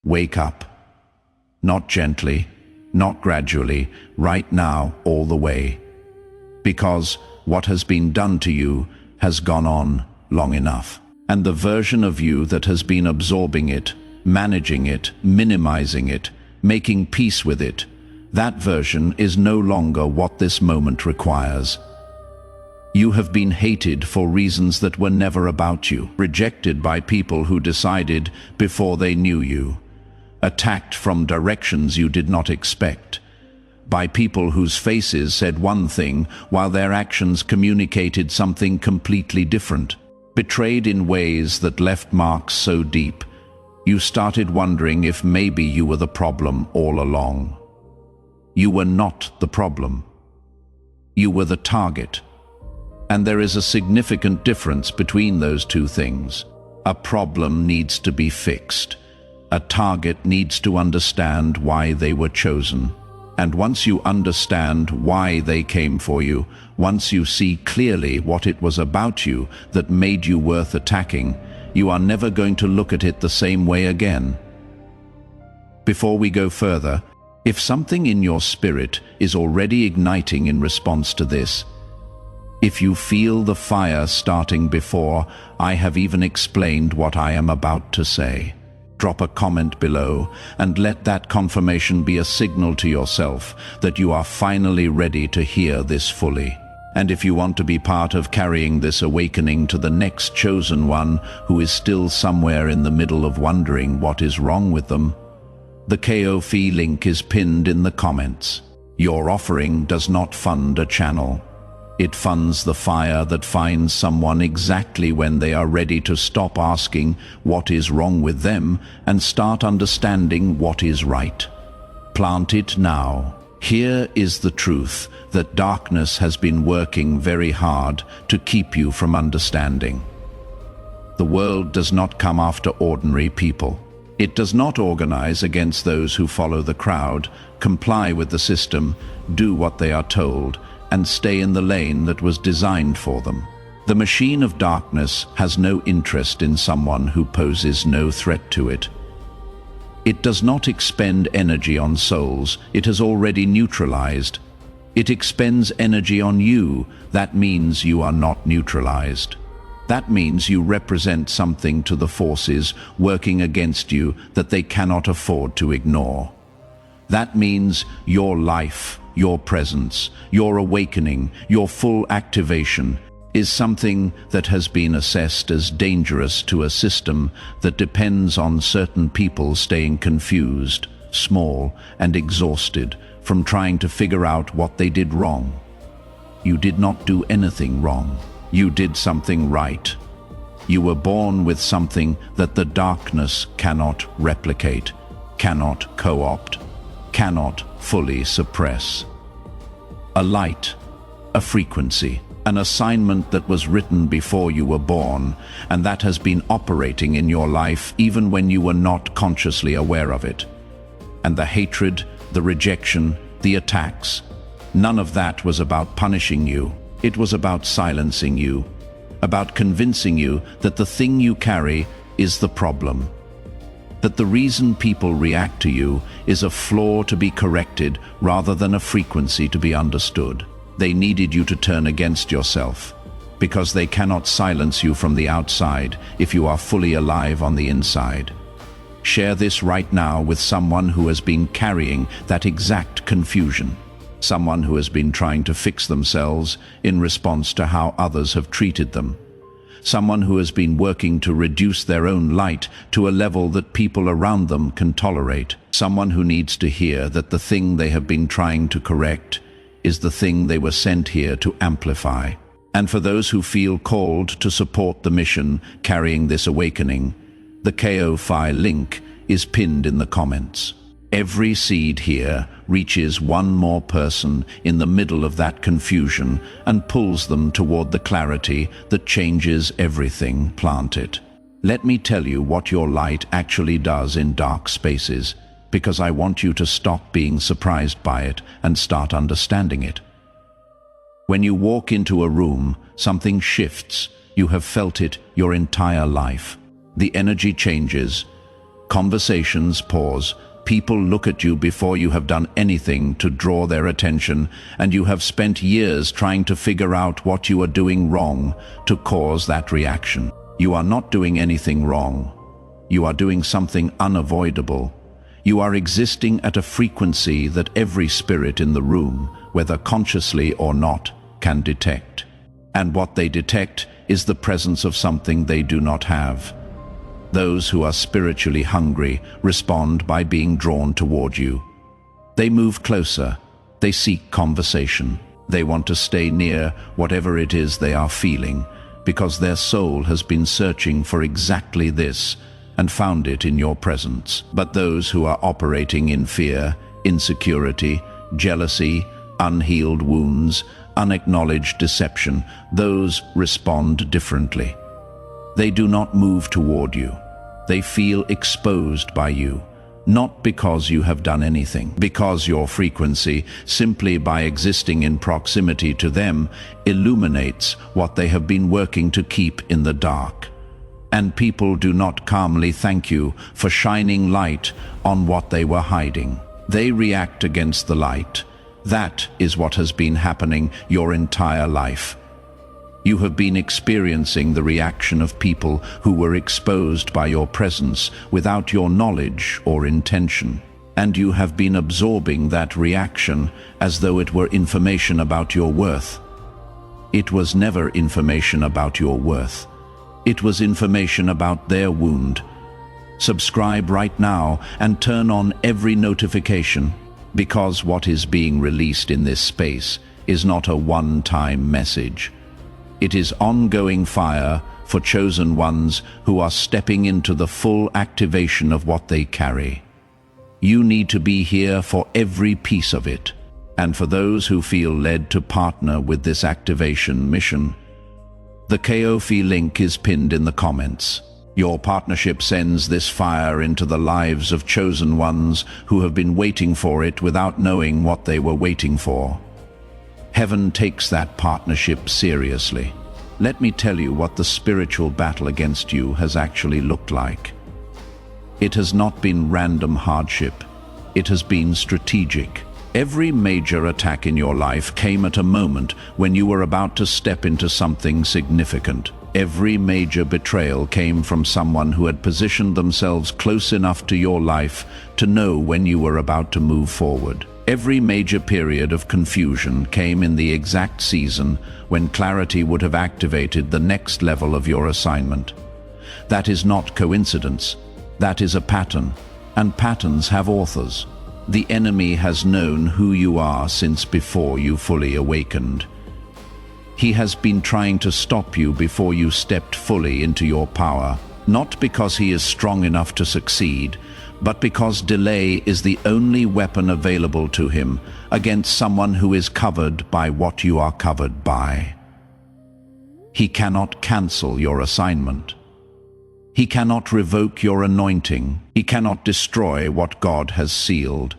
Wake up. Not gently, not gradually, right now, all the way. Because what has been done to you has gone on long enough. And the version of you that has been absorbing it, managing it, minimizing it, making peace with it, that version is no longer what this moment requires. You have been hated for reasons that were never about you, rejected by people who decided before they knew you, attacked from directions you did not expect, by people whose faces said one thing while their actions communicated something completely different, betrayed in ways that left marks so deep, you started wondering if maybe you were the problem all along. You were not the problem. You were the target. And there is a significant difference between those two things. A problem needs to be fixed. A target needs to understand why they were chosen. And once you understand why they came for you, once you see clearly what it was about you that made you worth attacking, you are never going to look at it the same way again. Before we go further, if something in your spirit is already igniting in response to this, if you feel the fire starting before I have even explained what I am about to say, drop a comment below and let that confirmation be a signal to yourself that you are finally ready to hear this fully. And if you want to be part of carrying this awakening to the next chosen one who is still somewhere in the middle of wondering what is wrong with them, the KO fee link is pinned in the comments. Your offering does not fund a channel. It funds the fire that finds someone exactly when they are ready to stop asking what is wrong with them and start understanding what is right. Plant it now. Here is the truth that darkness has been working very hard to keep you from understanding. The world does not come after ordinary people. It does not organize against those who follow the crowd, comply with the system, do what they are told, and stay in the lane that was designed for them. The machine of darkness has no interest in someone who poses no threat to it. It does not expend energy on souls it has already neutralized. It expends energy on you. That means you are not neutralized. That means you represent something to the forces working against you that they cannot afford to ignore. That means your life, your presence, your awakening, your full activation is something that has been assessed as dangerous to a system that depends on certain people staying confused, small, and exhausted from trying to figure out what they did wrong. You did not do anything wrong. You did something right. You were born with something that the darkness cannot replicate, cannot co-opt, cannot fully suppress. A light, a frequency, an assignment that was written before you were born, and that has been operating in your life even when you were not consciously aware of it. And the hatred, the rejection, the attacks, none of that was about punishing you. It was about silencing you, about convincing you that the thing you carry is the problem, that the reason people react to you is a flaw to be corrected rather than a frequency to be understood. They needed you to turn against yourself, because they cannot silence you from the outside if you are fully alive on the inside. Share this right now with someone who has been carrying that exact confusion. Someone who has been trying to fix themselves in response to how others have treated them. Someone who has been working to reduce their own light to a level that people around them can tolerate. Someone who needs to hear that the thing they have been trying to correct is the thing they were sent here to amplify. And for those who feel called to support the mission carrying this awakening, the KO-Fi link is pinned in the comments. Every seed here reaches one more person in the middle of that confusion and pulls them toward the clarity that changes everything. Plant it. Let me tell you what your light actually does in dark spaces, because I want you to stop being surprised by it and start understanding it. When you walk into a room, something shifts. You have felt it your entire life. The energy changes. Conversations pause. People look at you before you have done anything to draw their attention, and you have spent years trying to figure out what you are doing wrong to cause that reaction. You are not doing anything wrong. You are doing something unavoidable. You are existing at a frequency that every spirit in the room, whether consciously or not, can detect. And what they detect is the presence of something they do not have. Those who are spiritually hungry respond by being drawn toward you. They move closer. They seek conversation. They want to stay near whatever it is they are feeling, because their soul has been searching for exactly this and found it in your presence. But those who are operating in fear, insecurity, jealousy, unhealed wounds, unacknowledged deception, those respond differently. They do not move toward you. They feel exposed by you, not because you have done anything, because your frequency, simply by existing in proximity to them, illuminates what they have been working to keep in the dark. And people do not calmly thank you for shining light on what they were hiding. They react against the light. That is what has been happening your entire life. You have been experiencing the reaction of people who were exposed by your presence without your knowledge or intention. And you have been absorbing that reaction as though it were information about your worth. It was never information about your worth. It was information about their wound. Subscribe right now and turn on every notification, because what is being released in this space is not a one-time message. It is ongoing fire for chosen ones who are stepping into the full activation of what they carry. You need to be here for every piece of it. And for those who feel led to partner with this activation mission, the Ko-fi link is pinned in the comments. Your partnership sends this fire into the lives of chosen ones who have been waiting for it without knowing what they were waiting for. Heaven takes that partnership seriously. Let me tell you what the spiritual battle against you has actually looked like. It has not been random hardship. It has been strategic. Every major attack in your life came at a moment when you were about to step into something significant. Every major betrayal came from someone who had positioned themselves close enough to your life to know when you were about to move forward. Every major period of confusion came in the exact season when clarity would have activated the next level of your assignment. That is not coincidence. That is a pattern, and patterns have authors. The enemy has known who you are since before you fully awakened. He has been trying to stop you before you stepped fully into your power, not because he is strong enough to succeed, but because delay is the only weapon available to him against someone who is covered by what you are covered by. He cannot cancel your assignment. He cannot revoke your anointing. He cannot destroy what God has sealed,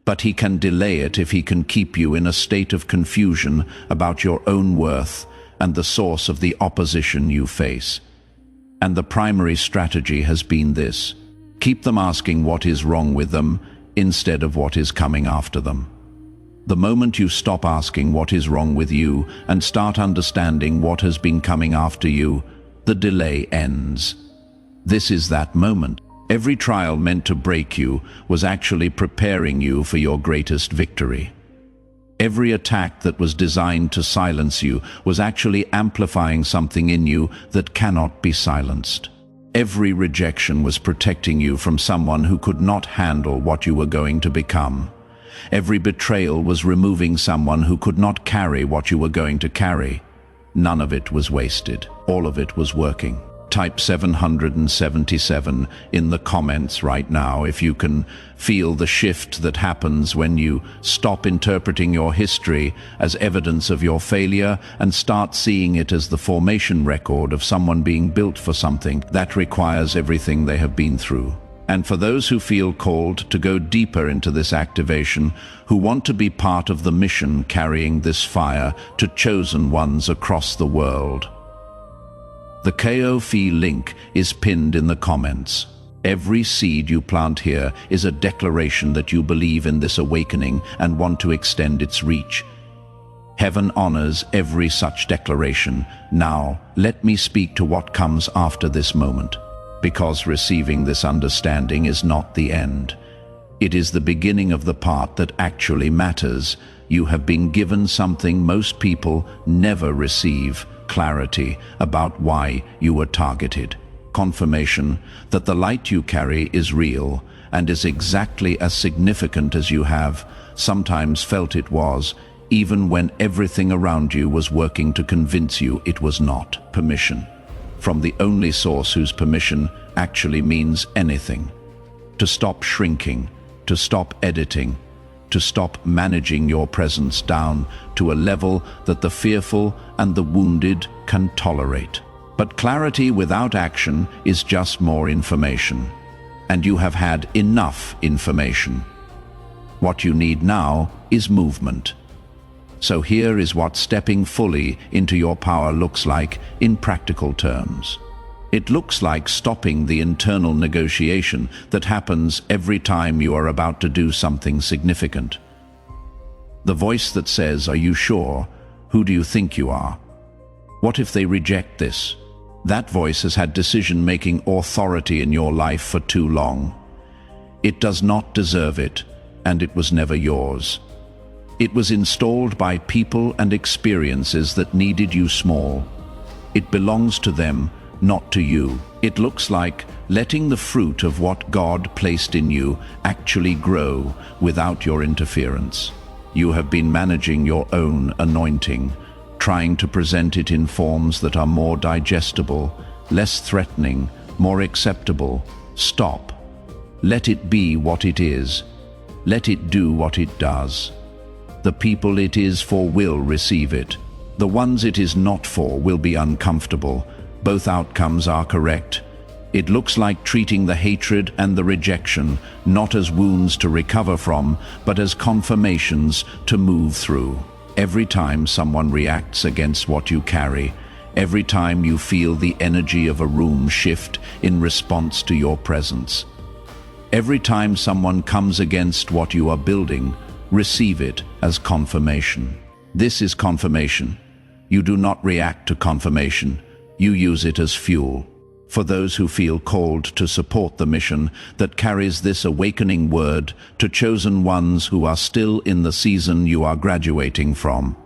but he can delay it if he can keep you in a state of confusion about your own worth and the source of the opposition you face. And the primary strategy has been this: keep them asking what is wrong with them instead of what is coming after them. The moment you stop asking what is wrong with you and start understanding what has been coming after you, the delay ends. This is that moment. Every trial meant to break you was actually preparing you for your greatest victory. Every attack that was designed to silence you was actually amplifying something in you that cannot be silenced. Every rejection was protecting you from someone who could not handle what you were going to become. Every betrayal was removing someone who could not carry what you were going to carry. None of it was wasted. All of it was working. Type 777 in the comments right now if you can feel the shift that happens when you stop interpreting your history as evidence of your failure and start seeing it as the formation record of someone being built for something that requires everything they have been through. And for those who feel called to go deeper into this activation, who want to be part of the mission carrying this fire to chosen ones across the world, the Ko-fi link is pinned in the comments. Every seed you plant here is a declaration that you believe in this awakening and want to extend its reach. Heaven honors every such declaration. Now, let me speak to what comes after this moment, because receiving this understanding is not the end. It is the beginning of the part that actually matters. You have been given something most people never receive: clarity about why you were targeted. Confirmation that the light you carry is real and is exactly as significant as you have sometimes felt it was, even when everything around you was working to convince you it was not. Permission from the only source whose permission actually means anything. To stop shrinking, to stop editing, to stop managing your presence down to a level that the fearful and the wounded can tolerate. But clarity without action is just more information, and you have had enough information. What you need now is movement. So here is what stepping fully into your power looks like in practical terms. It looks like stopping the internal negotiation that happens every time you are about to do something significant. The voice that says, "Are you sure? Who do you think you are? What if they reject this?" That voice has had decision-making authority in your life for too long. It does not deserve it, and it was never yours. It was installed by people and experiences that needed you small. It belongs to them, not to you. It looks like letting the fruit of what God placed in you actually grow without your interference. You have been managing your own anointing, trying to present it in forms that are more digestible, less threatening, more acceptable. Stop. Let it be what it is. Let it do what it does. The people it is for will receive it. The ones it is not for will be uncomfortable. Both outcomes are correct. It looks like treating the hatred and the rejection not as wounds to recover from, but as confirmations to move through. Every time someone reacts against what you carry, every time you feel the energy of a room shift in response to your presence, every time someone comes against what you are building, receive it as confirmation. This is confirmation. You do not react to confirmation. You use it as fuel. For those who feel called to support the mission that carries this awakening word to chosen ones who are still in the season you are graduating from.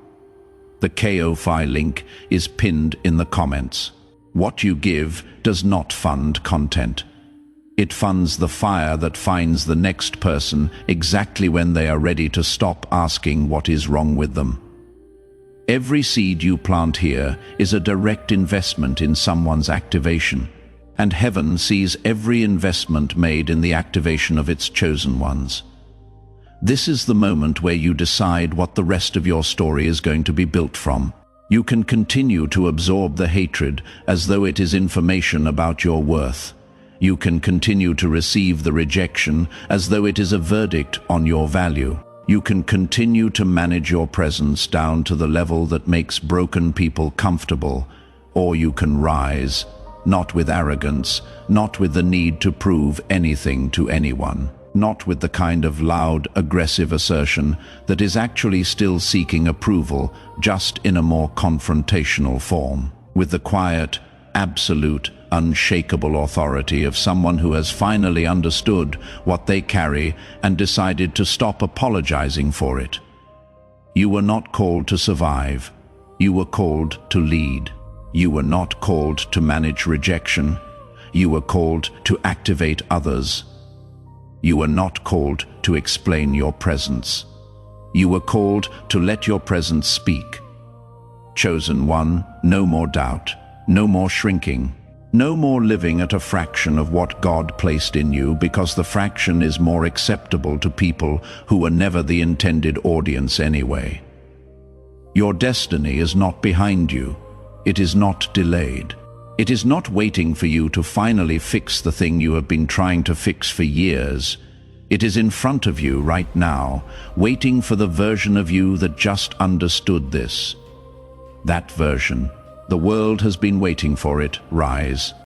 The Ko-Fi link is pinned in the comments. What you give does not fund content. It funds the fire that finds the next person exactly when they are ready to stop asking what is wrong with them. Every seed you plant here is a direct investment in someone's activation, and heaven sees every investment made in the activation of its chosen ones. This is the moment where you decide what the rest of your story is going to be built from. You can continue to absorb the hatred as though it is information about your worth. You can continue to receive the rejection as though it is a verdict on your value. You can continue to manage your presence down to the level that makes broken people comfortable, or you can rise, not with arrogance, not with the need to prove anything to anyone, not with the kind of loud, aggressive assertion that is actually still seeking approval, just in a more confrontational form, with the quiet, absolute, unshakable authority of someone who has finally understood what they carry and decided to stop apologizing for it. You were not called to survive. You were called to lead. You were not called to manage rejection. You were called to activate others. You were not called to explain your presence. You were called to let your presence speak. Chosen one, no more doubt, no more shrinking. No more living at a fraction of what God placed in you because the fraction is more acceptable to people who were never the intended audience anyway. Your destiny is not behind you. It is not delayed. It is not waiting for you to finally fix the thing you have been trying to fix for years. It is in front of you right now, waiting for the version of you that just understood this. That version. The world has been waiting for it. Rise.